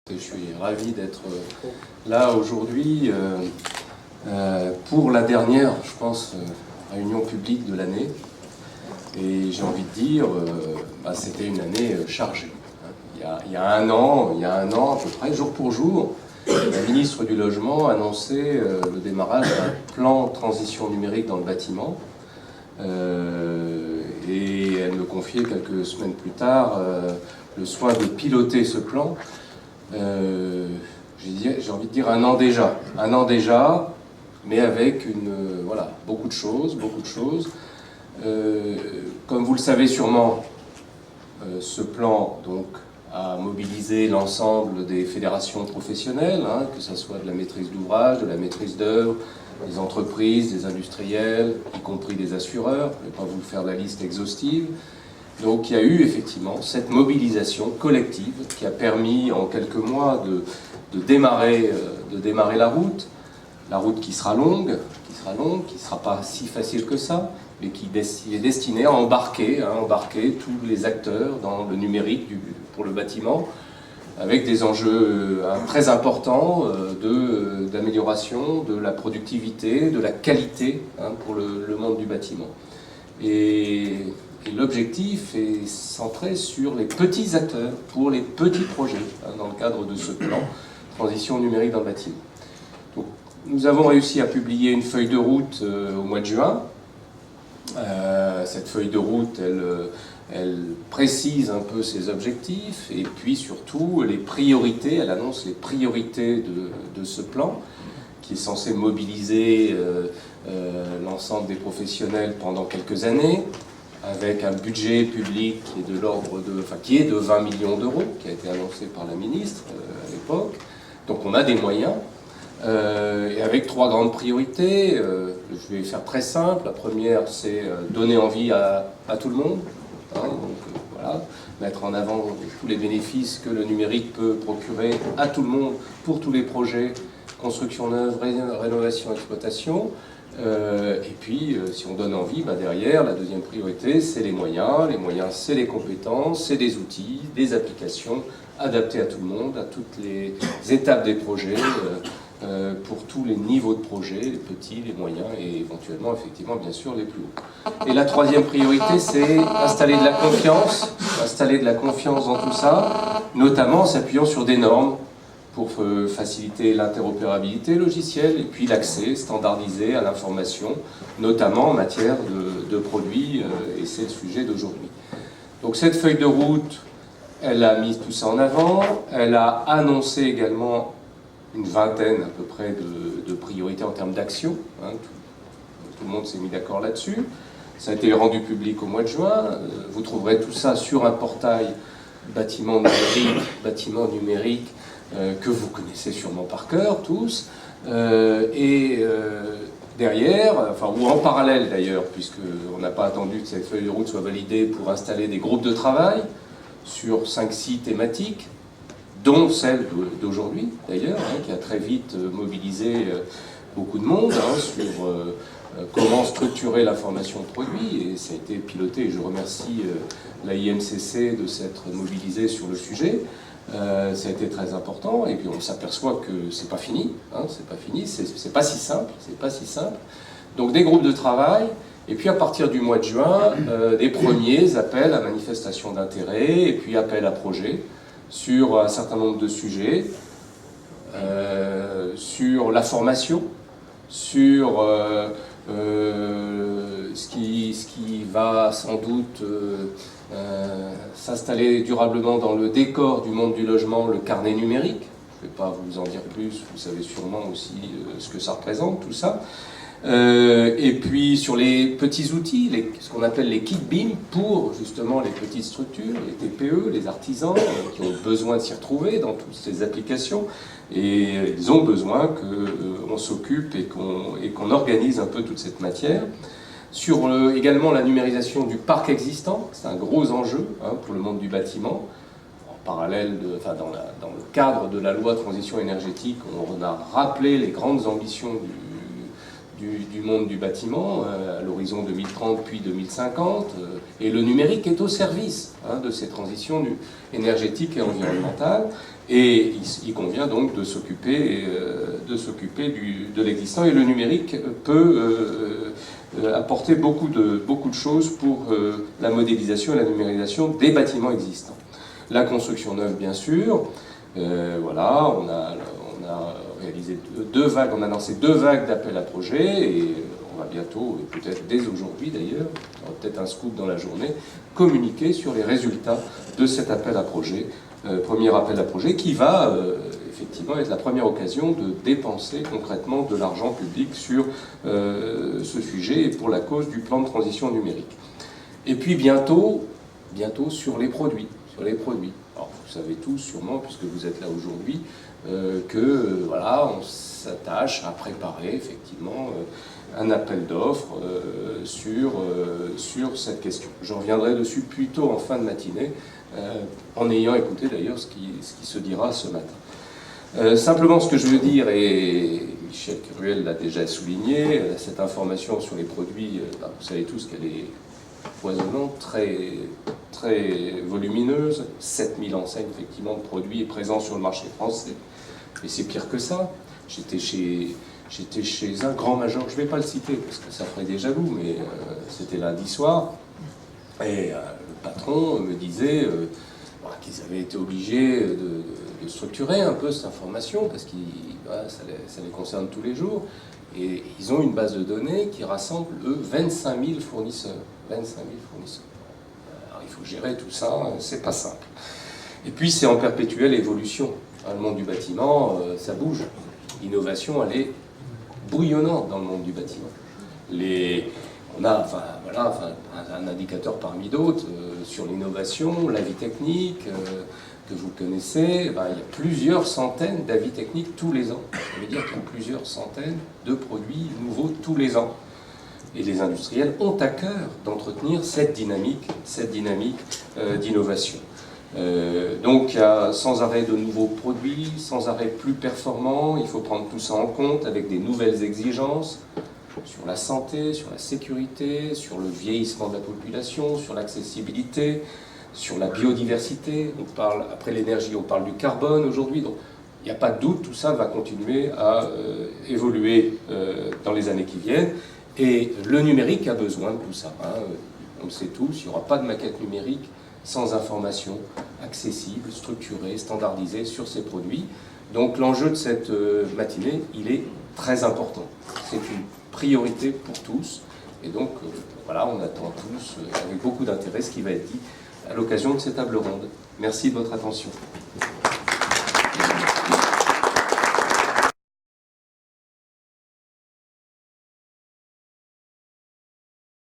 Je suis ravi d'être là aujourd'hui pour la dernière, je pense, réunion publique de l'année. Et j'ai envie de dire, c'était une année chargée. Il y a un an à peu près, jour pour jour, la ministre du Logement annonçait le démarrage d'un plan de transition numérique dans le bâtiment. Et elle me confiait quelques semaines plus tard le soin de piloter ce plan. J'ai envie de dire un an déjà, mais avec beaucoup de choses. Comme vous le savez sûrement, ce plan donc a mobilisé l'ensemble des fédérations professionnelles, que ce soit de la maîtrise d'ouvrage, de la maîtrise d'œuvre, des entreprises, des industriels, y compris des assureurs. Je ne vais pas vous faire la liste exhaustive. Donc il y a eu effectivement cette mobilisation collective qui a permis en quelques mois de démarrer la route qui sera longue, qui ne sera pas si facile que ça, mais qui est destinée à embarquer tous les acteurs dans le numérique pour le bâtiment, avec des enjeux très importants d'amélioration de la productivité, de la qualité pour le monde du bâtiment. Et l'objectif est centré sur les petits acteurs, pour les petits projets, dans le cadre de ce plan transition numérique dans le bâtiment. Donc, nous avons réussi à publier une feuille de route au mois de juin. Cette feuille de route, elle précise un peu ses objectifs et puis surtout les priorités. Elle annonce les priorités de ce plan qui est censé mobiliser l'ensemble des professionnels pendant quelques années, avec un budget public qui est de 20 millions d'euros, qui a été annoncé par la ministre à l'époque. Donc on a des moyens, et avec trois grandes priorités. Je vais faire très simple. La première, c'est donner envie à tout le monde, mettre en avant tous les bénéfices que le numérique peut procurer à tout le monde, pour tous les projets, construction neuve, rénovation, exploitation. Et puis, si on donne envie, derrière, la deuxième priorité, c'est les moyens. Les moyens, c'est les compétences, c'est des outils, des applications adaptées à tout le monde, à toutes les étapes des projets, pour tous les niveaux de projets, les petits, les moyens et éventuellement, effectivement, bien sûr, les plus hauts. Et la troisième priorité, c'est installer de la confiance dans tout ça, notamment en s'appuyant sur des normes, pour faciliter l'interopérabilité logicielle et puis l'accès standardisé à l'information, notamment en matière de produits, et c'est le sujet d'aujourd'hui. Donc cette feuille de route, elle a mis tout ça en avant, elle a annoncé également une vingtaine à peu près de priorités en termes d'action, tout le monde s'est mis d'accord là-dessus. Ça a été rendu public au mois de juin, vous trouverez tout ça sur un portail bâtiment numérique, que vous connaissez sûrement par cœur tous, derrière, ou en parallèle d'ailleurs, puisqu'on n'a pas attendu que cette feuille de route soit validée pour installer des groupes de travail sur 5-6 thématiques, dont celle d'aujourd'hui d'ailleurs, qui a très vite mobilisé beaucoup de monde sur comment structurer l'information de produits, et ça a été piloté, et je remercie la IMCC de s'être mobilisée sur le sujet. Ça a été très important, et puis on s'aperçoit que c'est pas fini, c'est pas si simple, Donc des groupes de travail, et puis à partir du mois de juin, des premiers appels à manifestation d'intérêt, et puis appels à projets sur un certain nombre de sujets, sur la formation, sur ce qui va sans doute s'installer durablement dans le décor du monde du logement, le carnet numérique. Je ne vais pas vous en dire plus, vous savez sûrement aussi ce que ça représente, tout ça. Et puis sur les petits outils, ce qu'on appelle les kits BIM, pour justement les petites structures, les TPE, les artisans qui ont besoin de s'y retrouver dans toutes ces applications, et ils ont besoin qu'on s'occupe et qu'on organise un peu toute cette matière. Sur également la numérisation du parc existant, c'est un gros enjeu pour le monde du bâtiment. En parallèle, dans le cadre de la loi de transition énergétique, on a rappelé les grandes ambitions du monde du bâtiment à l'horizon 2030 puis 2050, et le numérique est au service de ces transitions énergétiques et environnementales. Et il convient donc de s'occuper de l'existant, et le numérique peut apporter beaucoup de choses pour la modélisation et la numérisation des bâtiments existants. La construction neuve, bien sûr. Voilà, on a réalisé deux vagues, on a lancé 2 vagues d'appels à projets, et on va bientôt, et peut-être dès aujourd'hui d'ailleurs, peut-être un scoop dans la journée, communiquer sur les résultats de cet appel à projet. Premier appel à projet qui va effectivement être la première occasion de dépenser concrètement de l'argent public sur ce sujet et pour la cause du plan de transition numérique. Et puis bientôt sur les produits. Alors vous savez tous sûrement, puisque vous êtes là aujourd'hui, que voilà, on s'attache à préparer effectivement un appel d'offres sur cette question. Je reviendrai dessus plutôt en fin de matinée, en ayant écouté d'ailleurs ce qui se dira ce matin. Simplement ce que je veux dire, et Michel Keruel l'a déjà souligné, cette information sur les produits, vous savez tous qu'elle est foisonnante, très volumineuse, 7000 enseignes effectivement de produits présents sur le marché français. Mais c'est pire que ça. J'étais chez un grand major, je ne vais pas le citer parce que ça ferait des jaloux, mais c'était lundi soir, et le patron me disait qu'ils avaient été obligés de structurer un peu cette information parce que ça les concerne tous les jours, et ils ont une base de données qui rassemble, eux, 25 000 fournisseurs. 25 000 fournisseurs. Alors il faut gérer tout ça, c'est pas simple. Et puis c'est en perpétuelle évolution. Le monde du bâtiment, ça bouge. L'innovation, elle est bouillonnante dans le monde du bâtiment. On a un indicateur parmi d'autres sur l'innovation, l'avis technique, que vous connaissez. Il y a plusieurs centaines d'avis techniques tous les ans. Ça veut dire qu'il y a plusieurs centaines de produits nouveaux tous les ans. Et les industriels ont à cœur d'entretenir cette dynamique d'innovation. Donc il y a sans arrêt de nouveaux produits, sans arrêt plus performants. Il faut prendre tout ça en compte avec des nouvelles exigences sur la santé, sur la sécurité, sur le vieillissement de la population, sur l'accessibilité, sur la biodiversité. On parle, après l'énergie, on parle du carbone aujourd'hui. Donc il n'y a pas de doute, tout ça va continuer à évoluer dans les années qui viennent. Et le numérique a besoin de tout ça. On le sait tous, il n'y aura pas de maquette numérique sans information accessible, structurée, standardisée sur ces produits. Donc l'enjeu de cette matinée, il est très important. C'est une priorité pour tous. Et donc voilà, on attend tous avec beaucoup d'intérêt ce qui va être dit à l'occasion de ces tables rondes. Merci de votre attention.